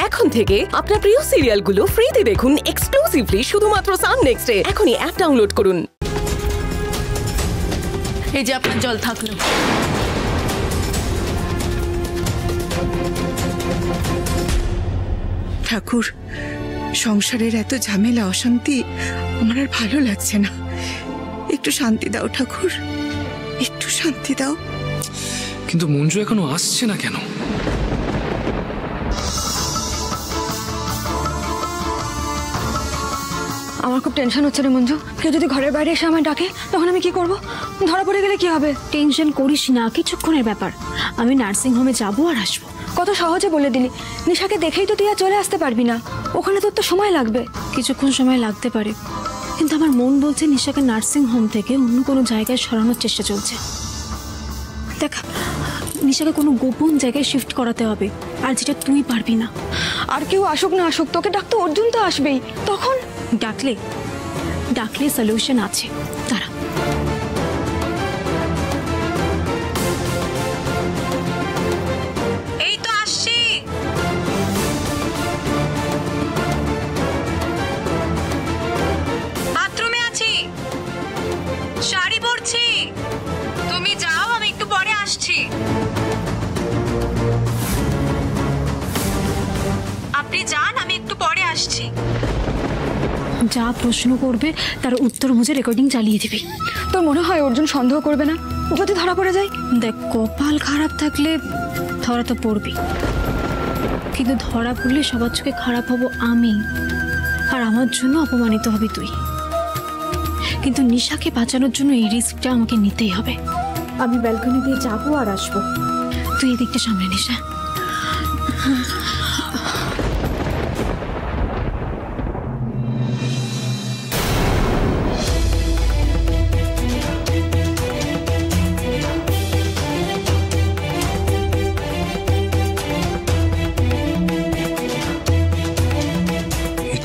এখন থেকে আপনার প্রিয় সিরিয়ালগুলো ফ্রিতে দেখুন এক্সক্লুসিভলি শুধুমাত্র সান নেক্সটে। এখনই অ্যাপ ডাউনলোড করুন। এই যে আপনার জল থাকলো। ঠাকুর, সংসারের এত ঝামেলা অশান্তি আমার আর ভালো লাগছে না। একটু শান্তি দাও ঠাকুর, একটু শান্তি দাও। কিন্তু মঞ্জু এখনো আসছে না কেন? আমার খুব টেনশন হচ্ছে রে মঞ্জু। কেউ যদি ঘরের বাইরে এসে আমায় ডাকে তখন আমি কি করব? ধরা পড়ে গেলে কি হবে? টেনশন করিস না, কিছুক্ষণের ব্যাপার। আমি নার্সিং হোমে যাবো আর আসবো। কত সহজে বলে দিলি। নিশাকে দেখেই তো তুই আর চলে আসতে পারবি না, ওখানে তোর তো সময় লাগবে। কিছুক্ষণ সময় লাগতে পারে, কিন্তু আমার মন বলছে নিশাকে নার্সিং হোম থেকে অন্য কোনো জায়গায় সরানোর চেষ্টা চলছে। দেখ, নিশাকে কোনো গোপন জায়গায় শিফট করাতে হবে, আর যেটা তুই পারবি না। আর কেউ আসুক না আসুক, তোকে ডাকতে অর্জুন তো আসবেই। তখন ডাকলে সলিউশন আছে। তারা এই তো আসছি। বাথরুমে আছি, শাড়ি পরছি। তুমি যাও, আমি একটু পরে আসছি। আপনি যান, আমি একটু পরে আসছি। যা প্রশ্ন করবে তার উত্তর বুঝে রেকর্ডিং চালিয়ে দিবি। তোর মনে হয় অর্জুন সন্দেহ করবে না যদি ধরা পড়ে যায়? দেখ, কপাল খারাপ থাকলে ধরা তো পড়বি, কিন্তু ধরা পড়লে সবার চোখে খারাপ হব আমি, আর আমার জন্য অপমানিত হবি তুই। কিন্তু নিশাকে বাঁচানোর জন্য এই রিস্কটা আমাকে নিতেই হবে। আমি ব্যালকনি দিয়ে যাবো আর আসবো, তুই এই দিকটা সামনে নিস।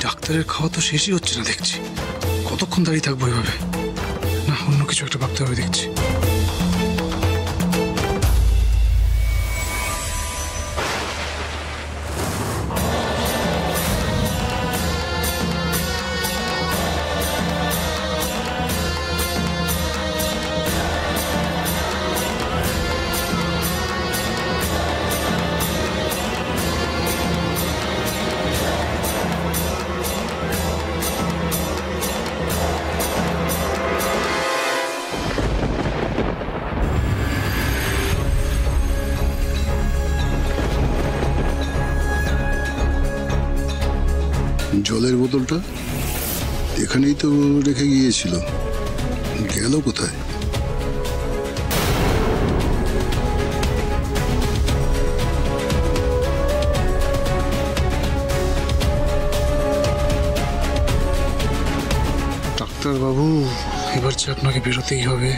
ডাক্তারের খাওয়া তো শেষই হচ্ছে না দেখছি। কতক্ষণ দাঁড়িয়ে থাকবো এভাবে? না, অন্য কিছু একটা ভাবতে হবে দেখছি। জলের বোতলটা এখানেই তো রেখে গিয়েছিল, গেল কোথায়? ডাক্তারবাবু, এবার যে আপনাকে বেরোতেই হবে।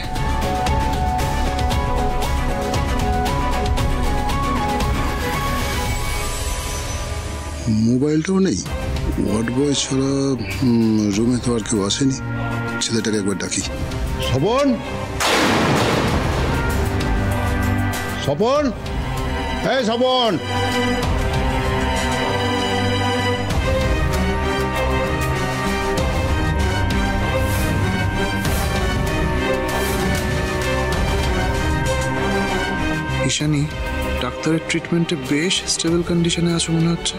মোবাইলটাও নেই। ওয়ার্ড বয় ছাড়া রুমে তো আর কেউ আসেনি। ছেলেটাকে একবার ডাকি। স্বপন, স্বপন, এই স্বপন। ঈশানী, ডাক্তারের ট্রিটমেন্টে বেশ স্টেবল কন্ডিশনে আছো মনে হচ্ছে,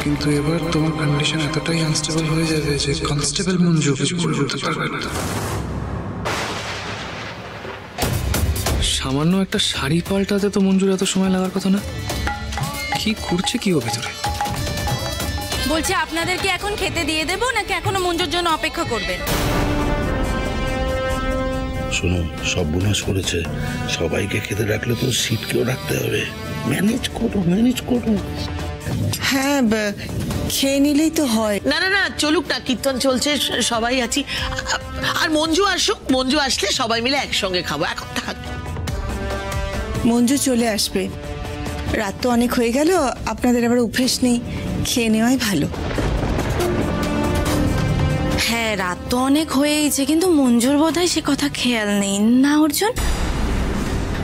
কিন্তু এবার তোমার কন্ডিশন এতটাই আনস্টেবল হয়ে যাবে যে কনস্টেবল মঞ্জু কিছু বলতে পারবে না। সামান্য একটা শাড়ি পাল্টাতে তো মঞ্জুর এত সময় লাগার কথা না। কি করছে কি ও ভেতরে? বলছে আপনাদেরকে এখন খেতে দিয়ে দেবো নাকি এখনো মঞ্জুর জন্য অপেক্ষা করবেন? শোনো, সব বোনাস করেছে, সবাইকে খেতে রাখলে তো সিটকেও রাখতে হবে। ম্যানেজ করো। হ্যাঁ, খেয়ে নিলেই তো হয়। না না না, চলুক না, কীর্তন চলছে, সবাই আছি। আর মঞ্জু আসুক, মঞ্জু আসলে সবাই মিলে একসঙ্গে খাবো। এখন থাক, মঞ্জু চলে আসবে। রাত তো অনেক হয়ে গেল, আপনাদের আবার অভ্যেস নেই, খেয়ে নেওয়াই ভালো। হ্যাঁ, রাত তো অনেক হয়েছে, কিন্তু মঞ্জুর বোধহয় সে কথা খেয়াল নেই না অর্জুন?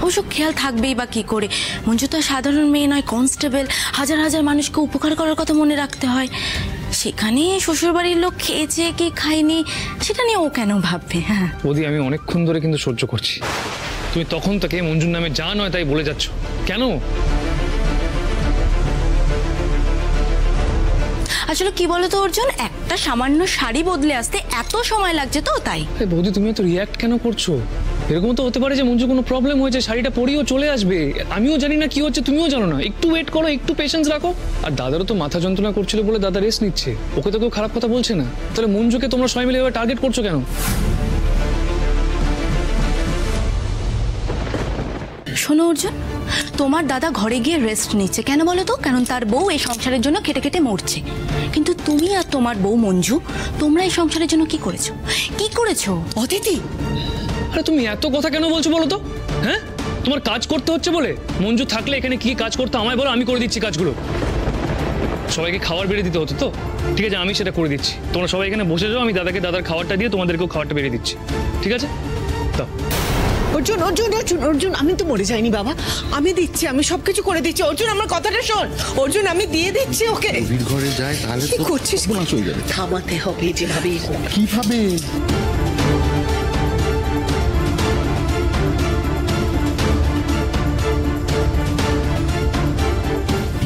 অবশ্য খেয়াল থাকবেই বা কি করে, মঞ্জু তো সাধারণ মেয়ে নয়, কনস্টেবল, হাজার হাজার মানুষকে উপকার করার কথা মনে রাখতে হয়। সেখানে শ্বশুরবাড়ির লোক খেয়েছে কি খায়নি সেটা নিয়ে ও কেন ভাববে? হ্যাঁ বৌদি, আমি অনেকক্ষণ ধরে কিন্তু সহ্য করছি। তুমি তখন থেকে মঞ্জুর নামে যা নয় তাই বলে যাচ্ছ কেন? আসলে কি বলতো অর্জুন, একটা সামান্য শাড়ি বদলে আসতে এত সময় লাগছে তো তাই। বৌদি তুমি এত রিয়াক্ট কেন করছো? এরকম তো হতে পারে যে মঞ্জু কোনো প্রবলেম হয়েছে, শাড়িটা পরিও চলে আসবে। আমিও জানি না কি হচ্ছে, তুমিও জানো না। একটু ওয়েট করো, একটু পেশেন্স রাখো। আর দাদারও তো মাথা যন্ত্রণা করছিল বলে দাদা রেস্ট নিচ্ছে, ওকে তো কেউ খারাপ কথা বলছে না। তাহলে মঞ্জুকে তোমরা সবাই মিলে এবার টার্গেট করছো কেন? শোনো অর্জুন, তোমার দাদা ঘরে গিয়ে রেস্ট নিচ্ছে কেন বলো তো? কারণ তার বউ এই সংসারের জন্য খেটে খেটে মরছে। কিন্তু তুমি আর তোমার বউ মঞ্জু, তোমরা এই সংসারের জন্য কি করেছো? কি করেছো? অদিতি, আরে তুমি এত কথা কেন বলছো বলো তো? হ্যাঁ, তোমার কাজ করতে হচ্ছে বলে? মঞ্জু থাকলে এখানে কি কাজ করতে আমায় বলো, আমি করে দিচ্ছি কাজগুলো। সবাইকে খাবার বেড়ে দিতে হতো তো, ঠিক আছে আমি সেটা করে দিচ্ছি। তোমরা সবাই এখানে বসে যাও, আমি দাদাকে দাদার খাবারটা দিয়ে তোমাদেরকেও খাবারটা বেড়ে দিচ্ছি, ঠিক আছে? দাও। অর্জুন অর্জুন অর্জুন অর্জুন, আমি তো মরে যাইনি বাবা, আমি দিচ্ছি, আমি সবকিছু করে দিচ্ছি। অর্জুন আমার কথাটা শোন, অর্জুন আমি দিয়ে দিচ্ছি ওকে। ঘরে যায় তাহলে কি করছিস? থামাতে হবে যেভাবে। কিভাবে?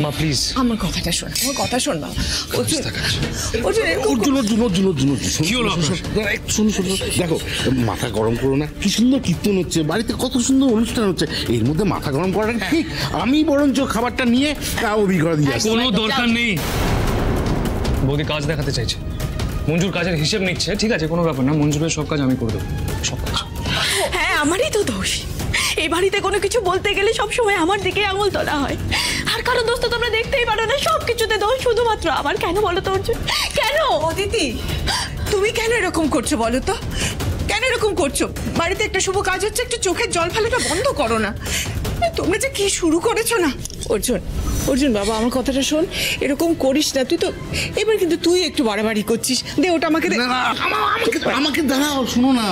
মা প্লিজ আমার কথাটা শোন, আমার কথা শোন বাবা। অর্জুন অর্জুন অর্জুন অর্জুন অর্জুন অর্জুন কি হলো আপনার? শোনো শোনো, দেখো মাথা গরম করো না। কি সুন্দর কীর্তন হচ্ছে, বাড়িতে কত সুন্দর অনুষ্ঠান হচ্ছে, এর মধ্যে মাথা গরম করাটা ঠিক? আমি বরঞ্চ খাবারটা নিয়ে অভিজ্ঞ দিয়ে আসি। কোনো দরকার নেই। বৌদি কাজ দেখাতে চাইছে, মঞ্জুর কাজের হিসেব নিচ্ছে, ঠিক আছে কোনো ব্যাপার না। মঞ্জুরের সব কাজ আমি করে দেবো, সব কাজ। হ্যাঁ আমারই তো দোষ। এই বাড়িতে কোনো কিছু বলতে গেলে সবসময় আমার দিকে আঙুল তোলা হয়। আর কারো দোষ তো তোমরা দেখতেই পারো না, সব কিছুতে দোষ শুধুমাত্র আমার। কেন বলো তো অর্জুন, কেন? অদিতি, তুমি কেন এরকম করছো বলো তো? কেন এরকম করছো? বাড়িতে একটা শুভ কাজ হচ্ছে, একটু চোখের জল ফেলাটা বন্ধ করো না। তোমরা যে কি শুরু করেছো না। অর্জুন অর্জুন বাবা আমার কথাটা শোন, এরকম করিস না তুই তো। এবার কিন্তু তুই একটু বাড়াবাড়ি করছিস। দে ওটা আমাকে দে। আমাকে দাঁড়াও, শোনো না,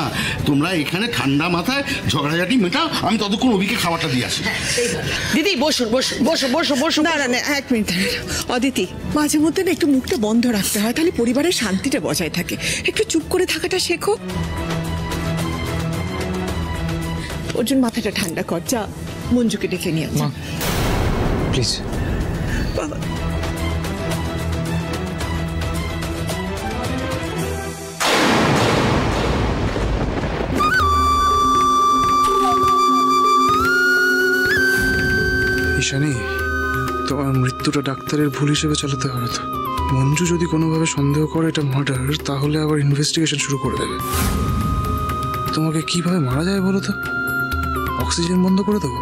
তোমরা এখানে ঠান্ডা মাথায় ঝগড়াঝাটি মেটাও, আমি ততক্ষণ অভিকে খাবারটা দিয়ে আসি। দিদি বসুন বসুন বসো বসো বসো। দাঁড়া না, এক মিনিট। অদিতি, মাঝে মধ্যে না একটু মুখটা বন্ধ রাখতে হয়, তাহলে পরিবারের শান্তিটা বজায় থাকে। একটু চুপ করে থাকাটা শেখো। অর্জুন মাথাটা ঠান্ডা কর, যা মঞ্জুকে ডেকে নিয়ে মা প্লিজ। বাবা ঈশানী, তোমার মৃত্যুটা ডাক্তারের ভুল হিসেবে চালাতে হবে তো। মঞ্জু যদি কোনোভাবে সন্দেহ করে এটা মার্ডার, তাহলে আবার ইনভেস্টিগেশন শুরু করে দেবে। তোমাকে কিভাবে মারা যায় বলো তো? অক্সিজেন বন্ধ করে দেবো?